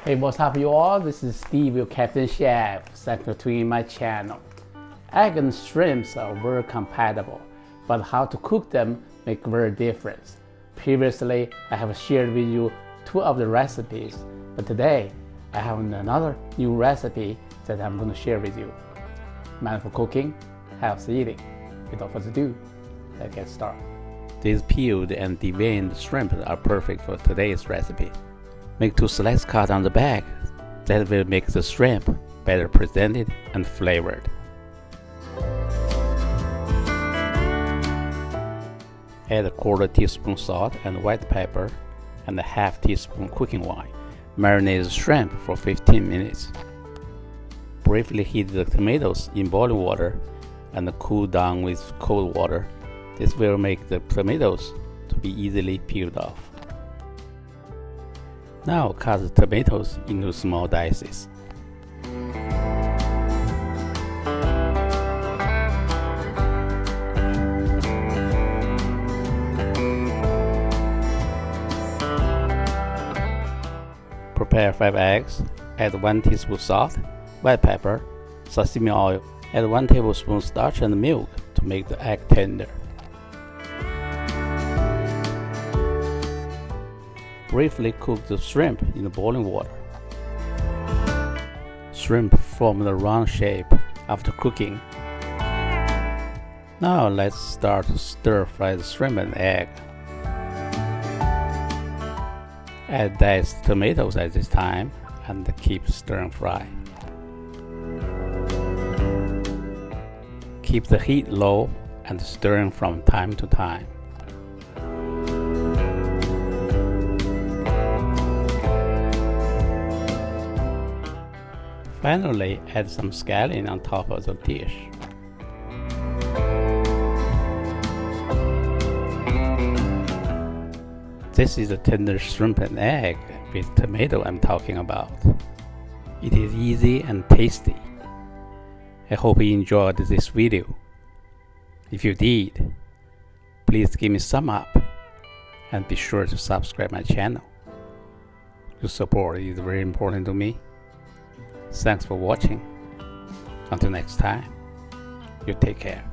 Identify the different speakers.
Speaker 1: Hey, what's up you all? This is Steve, your Captain Chef. Thanks for tuning in my channel. Egg and shrimps are very compatible, but how to cook them make very difference. Previously, I have shared with you 2 of the recipes, but today I have another new recipe that I'm going to share with you. Mindful cooking, healthy eating. Without further ado, let's get started. These peeled and deveined shrimp are perfect for today's recipe. Make 2 slice cuts on the back. That will make the shrimp better presented and flavored. Add a 1/4 teaspoon salt and white pepper and a 1/2 teaspoon cooking wine. Marinate the shrimp for 15 minutes. Briefly heat the tomatoes in boiling water and cool down with cold water. This will make the tomatoes to be easily peeled off. Now cut the tomatoes into small dices. Prepare 5 eggs. Add 1 teaspoon salt, white pepper, sesame oil. Add 1 tablespoon starch and milk to make the egg tender. Briefly cook the shrimp in the boiling water. Shrimp form the round shape after cooking. Now let's start to stir fry the shrimp and egg. Add diced tomatoes at this time and keep stirring fry. Keep the heat low and stirring from time to time. Finally, add some scallion on top of the dish. This is the tender shrimp and egg with tomato I'm talking about. It is easy and tasty. I hope you enjoyed this video. If you did, please give me some up and be sure to subscribe my channel. Your support is very important to me. Thanks for watching. Until next time, you take care.